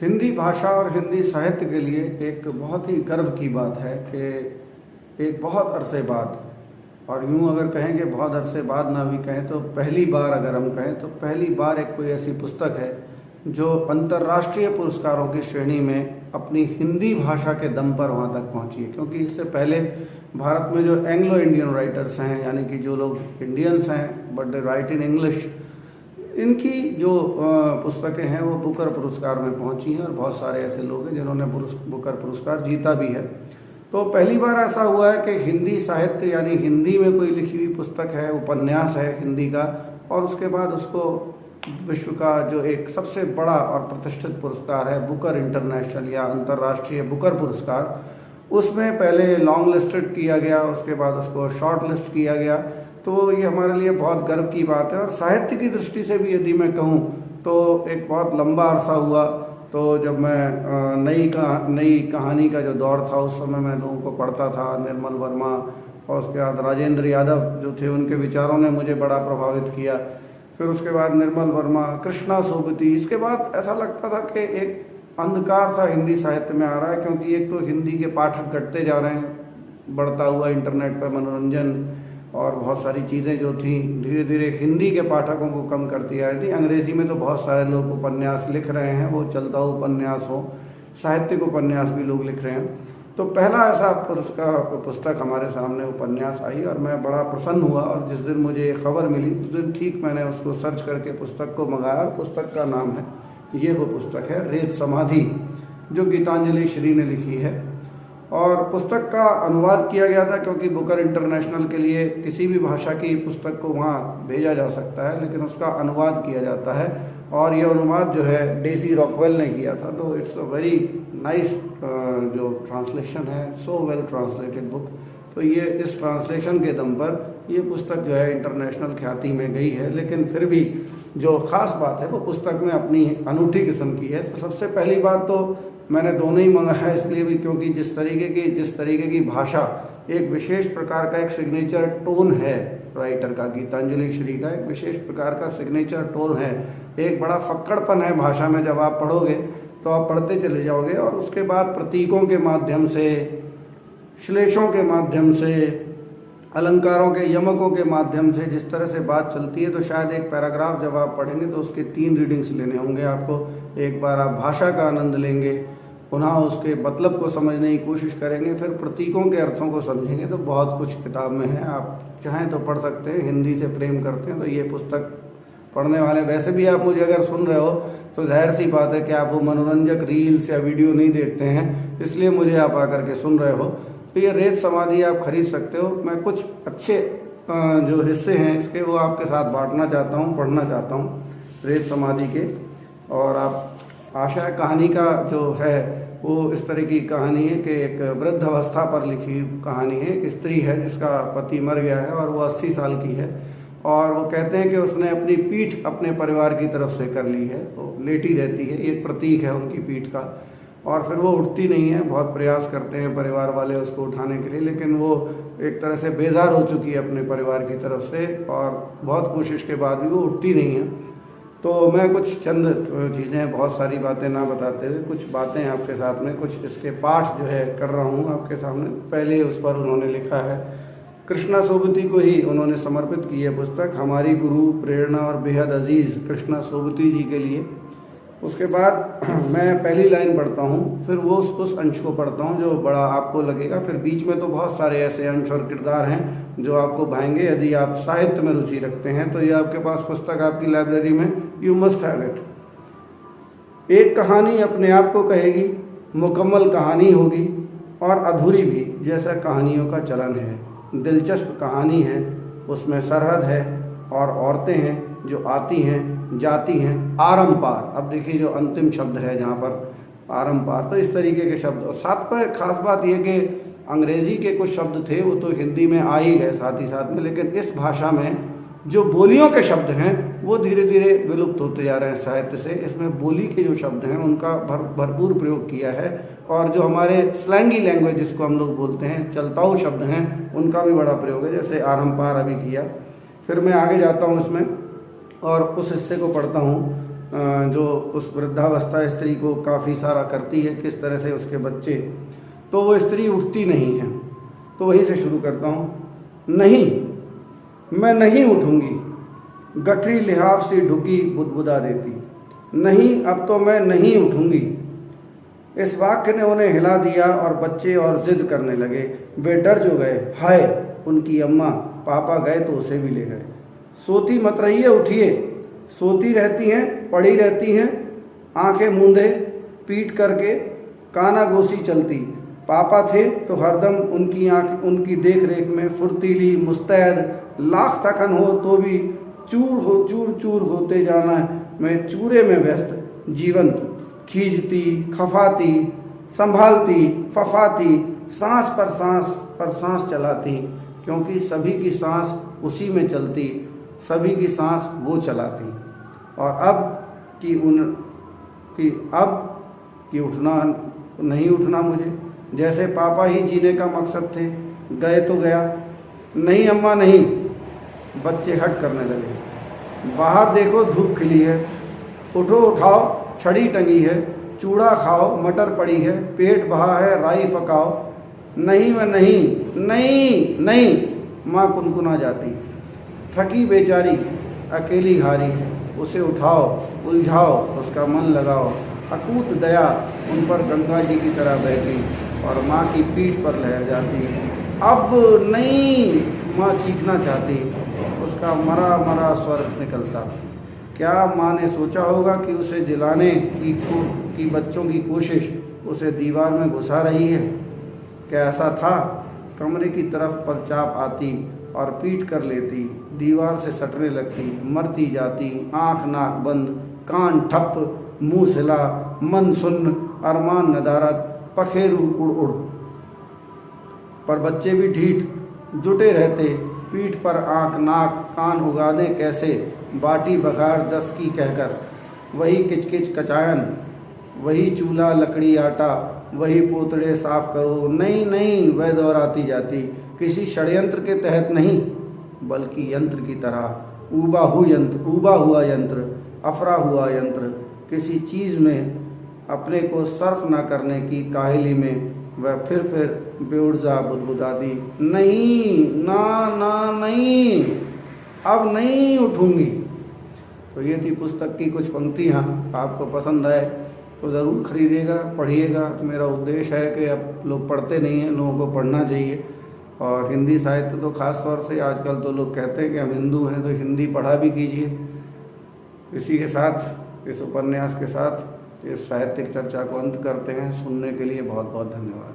हिंदी भाषा और हिंदी साहित्य के लिए एक बहुत ही गर्व की बात है कि एक बहुत अरसे बाद, और यूँ अगर कहें कि बहुत अरसे बाद ना भी कहें तो पहली बार अगर हम कहें तो पहली बार एक कोई ऐसी पुस्तक है जो अंतर्राष्ट्रीय पुरस्कारों की श्रेणी में अपनी हिंदी भाषा के दम पर वहाँ तक पहुँची है। क्योंकि इससे पहले भारत में जो एंग्लो इंडियन राइटर्स हैं, यानी कि जो लोग इंडियंस हैं but they right in English, इनकी जो पुस्तकें हैं वो बुकर पुरस्कार में पहुंची हैं और बहुत सारे ऐसे लोग हैं जिन्होंने बुकर पुरस्कार जीता भी है। तो पहली बार ऐसा हुआ है कि हिंदी साहित्य यानी हिंदी में कोई लिखी हुई पुस्तक है, उपन्यास है हिंदी का, और उसके बाद उसको विश्व का जो एक सबसे बड़ा और प्रतिष्ठित पुरस्कार है बुकर इंटरनेशनल या अंतर्राष्ट्रीय बुकर पुरस्कार, उसमें पहले लॉन्ग लिस्टेड किया गया, उसके बाद उसको शॉर्ट लिस्ट किया गया। तो ये हमारे लिए बहुत गर्व की बात है। और साहित्य की दृष्टि से भी यदि मैं कहूँ तो एक बहुत लंबा अरसा हुआ। तो जब मैं नई कहानी का जो दौर था उस समय मैं लोगों को पढ़ता था, निर्मल वर्मा और उसके बाद राजेंद्र यादव जो थे, उनके विचारों ने मुझे बड़ा प्रभावित किया। फिर उसके बाद निर्मल वर्मा, कृष्णा सोबती, इसके बाद ऐसा लगता था कि एक अंधकार सा हिंदी साहित्य में आ रहा है, क्योंकि एक तो हिंदी के पाठक घटते जा रहे हैं, बढ़ता हुआ इंटरनेट पर मनोरंजन और बहुत सारी चीज़ें जो थी धीरे धीरे हिंदी के पाठकों को कम करती आ रही थी। अंग्रेजी में तो बहुत सारे लोग उपन्यास लिख रहे हैं, वो चलता हुआ उपन्यास हो, साहित्यिक उपन्यास भी लोग लिख रहे हैं। तो पहला ऐसा पुस्तक हमारे सामने उपन्यास आई और मैं बड़ा प्रसन्न हुआ। और जिस दिन मुझे खबर मिली उस दिन ठीक मैंने उसको सर्च करके पुस्तक को मंगाया और पुस्तक का नाम है, ये वो पुस्तक है रेत समाधि, जो गीतांजलि श्री ने लिखी है। और पुस्तक का अनुवाद किया गया था, क्योंकि बुकर इंटरनेशनल के लिए किसी भी भाषा की पुस्तक को वहाँ भेजा जा सकता है, लेकिन उसका अनुवाद किया जाता है। और ये अनुवाद जो है डेजी रॉकवेल ने किया था। तो इट्स अ वेरी नाइस जो ट्रांसलेशन है, सो वेल ट्रांसलेटेड बुक। तो ये इस ट्रांसलेशन के दम पर ये पुस्तक जो है इंटरनेशनल ख्याति में गई है। लेकिन फिर भी जो ख़ास बात है वो पुस्तक में अपनी अनूठी किस्म की है। तो सबसे पहली बात तो मैंने दोनों ही मंगाया इसलिए भी क्योंकि जिस तरीके की भाषा, एक विशेष प्रकार का एक सिग्नेचर टोन है राइटर का, गीतांजलि श्री का एक विशेष प्रकार का सिग्नेचर टोन है, एक बड़ा फक्कड़पन है भाषा में। जब आप पढ़ोगे तो आप पढ़ते चले जाओगे और उसके बाद प्रतीकों के माध्यम से, श्लेषों के माध्यम से, अलंकारों के यमकों के माध्यम से जिस तरह से बात चलती है, तो शायद एक पैराग्राफ जब आप पढ़ेंगे तो उसके 3 रीडिंग्स लेने होंगे आपको। एक बार आप भाषा का आनंद लेंगे, पुनः उसके मतलब को समझने की कोशिश करेंगे, फिर प्रतीकों के अर्थों को समझेंगे। तो बहुत कुछ किताब में है, आप चाहें तो पढ़ सकते हैं। हिंदी से प्रेम करते हैं तो ये पुस्तक पढ़ने वाले, वैसे भी आप मुझे अगर सुन रहे हो तो जाहिर सी बात है कि आप वो मनोरंजक रील्स या वीडियो नहीं देखते हैं, इसलिए मुझे आप आकर के सुन रहे हो। तो ये रेत समाधि आप खरीद सकते हो। मैं कुछ अच्छे जो हिस्से हैं इसके वो आपके साथ बांटना चाहता हूँ, पढ़ना चाहता हूँ रेत समाधि के। और आप आशा कहानी का जो है वो इस तरह की कहानी है कि एक वृद्ध अवस्था पर लिखी कहानी है। एक स्त्री है जिसका पति मर गया है और वो 80 साल की है, और वो कहते हैं कि उसने अपनी पीठ अपने परिवार की तरफ से कर ली है, तो लेटी रहती है, एक प्रतीक है उनकी पीठ का। और फिर वो उठती नहीं है, बहुत प्रयास करते हैं परिवार वाले उसको उठाने के लिए, लेकिन वो एक तरह से बेजार हो चुकी है अपने परिवार की तरफ से, और बहुत कोशिश के बाद भी वो उठती नहीं है। तो मैं कुछ चंद चीज़ें, बहुत सारी बातें ना बताते हुए कुछ बातें आपके साथ में, कुछ इसके पाठ जो है कर रहा हूँ आपके सामने। पहले उस पर उन्होंने लिखा है, कृष्णा सोबती को ही उन्होंने समर्पित की है पुस्तक, हमारी गुरु, प्रेरणा और बेहद अजीज़ कृष्णा सोबती जी के लिए। उसके बाद मैं पहली लाइन पढ़ता हूँ, फिर वो उस अंश को पढ़ता हूँ जो बड़ा आपको लगेगा। फिर बीच में तो बहुत सारे ऐसे अंश और किरदार हैं जो आपको भाएंगे। यदि आप साहित्य में रुचि रखते हैं तो ये आपके पास पुस्तक आपकी लाइब्रेरी में, यू मस्ट हैव इट। एक कहानी अपने आप को कहेगी, मुकम्मल कहानी होगी और अधूरी भी, जैसा कहानियों का चलन है। दिलचस्प कहानी है, उसमें सरहद है और औरतें हैं जो आती हैं, जाती हैं, आरंपार। अब देखिए जो अंतिम शब्द है जहाँ पर आरंपार, तो इस तरीके के शब्द। और साथ पर खास बात यह कि अंग्रेजी के कुछ शब्द थे वो तो हिंदी में आ ही गए साथ ही साथ में, लेकिन इस भाषा में जो बोलियों के शब्द हैं वो धीरे धीरे विलुप्त होते जा रहे हैं साहित्य से। इसमें बोली के जो शब्द हैं उनका भरपूर प्रयोग किया है, और जो हमारे स्लैंगी लैंग्वेज जिसको हम लोग बोलते हैं, चलताऊ शब्द हैं, उनका भी बड़ा प्रयोग है, जैसे आरंपार अभी किया। फिर मैं आगे जाता हूँ इसमें और उस हिस्से को पढ़ता हूँ जो उस वृद्धावस्था स्त्री को काफ़ी सारा करती है, किस तरह से उसके बच्चे, तो वो स्त्री उठती नहीं है। तो वहीं से शुरू करता हूँ। नहीं, मैं नहीं उठूंगी, गठरी लिहाफ सी ढुकी बुदबुदा देती। नहीं, अब तो मैं नहीं उठूंगी। इस वाक्य ने उन्हें हिला दिया और बच्चे और जिद करने लगे। वे डर जो गए। हाय, उनकी अम्मा, पापा गए तो उसे भी ले गए। सोती मत रहिए, उठिए। सोती रहती हैं, पड़ी रहती हैं, आंखें मूंदे, पीट करके काना गोसी चलती। पापा थे तो हरदम उनकी देख रेख में फुर्तीली, मुस्तैद, लाख थकन हो तो भी चूर चूर होते जाना में चूरे में व्यस्त, जीवंत, खींचती, खफाती, संभालती, फफाती, सांस पर सांस चलाती, क्योंकि सभी की सांस उसी में चलती, सभी की सांस वो चलाती। और अब कि उठना नहीं उठना मुझे, जैसे पापा ही जीने का मकसद थे। गए तो गया। नहीं अम्मा नहीं। बच्चे हट करने लगे। बाहर देखो, धूप खिली है। उठो, उठाओ, छड़ी टंगी है, चूड़ा खाओ, मटर पड़ी है, पेट बहा है, राई पकाओ। नहीं, मैं नहीं, नहीं नहीं। माँ कुनकुना जाती। थकी बेचारी, अकेली हारी, उसे उठाओ, उलझाओ, उसका मन लगाओ। अकूत दया उन पर गंगा जी की तरह बहती और माँ की पीठ पर लहर जाती। अब नहीं, माँ चीखना चाहती, उसका मरा मरा स्वर निकलता। क्या माँ ने सोचा होगा कि उसे जिलाने की बच्चों की कोशिश उसे दीवार में घुसा रही है? क्या ऐसा था? कमरे की तरफ पलचाप आती और पीट कर लेती, दीवार से सटने लगती, मरती जाती, आंख नाक बंद, कान ठप, मुंह सिला, मन सुन्न, अरमान नदारत, पखेरु उड़ उड़। पर बच्चे भी ढीठ जुटे रहते, पीठ पर आंख नाक कान उगादे कैसे, बाटी बघार दस्त की कहकर। वही किचकिच कचायन, वही चूल्हा लकड़ी आटा, वही पोतड़े साफ करो। नहीं नहीं, वह दोहराती जाती, किसी षड्यंत्र के तहत नहीं, बल्कि यंत्र की तरह, ऊबा हुआ यंत्र, अफरा हुआ यंत्र। किसी चीज़ में अपने को सर्फ न करने की काहली में वह फिर बेउर्जा बुदबुदा दी। नहीं, ना नहीं, अब नहीं उठूंगी। तो ये थी पुस्तक की कुछ पंक्तियाँ। आपको पसंद आए तो ज़रूर खरीदिएगा, पढ़िएगा। मेरा उद्देश्य है कि अब लोग पढ़ते नहीं हैं, लोगों को पढ़ना चाहिए। और हिंदी साहित्य तो ख़ास तौर से आजकल तो लोग कहते हैं कि हम हिंदू हैं तो हिंदी पढ़ा भी कीजिए। इसी के साथ, इस उपन्यास के साथ इस साहित्यिक चर्चा को अंत करते हैं। सुनने के लिए बहुत बहुत धन्यवाद।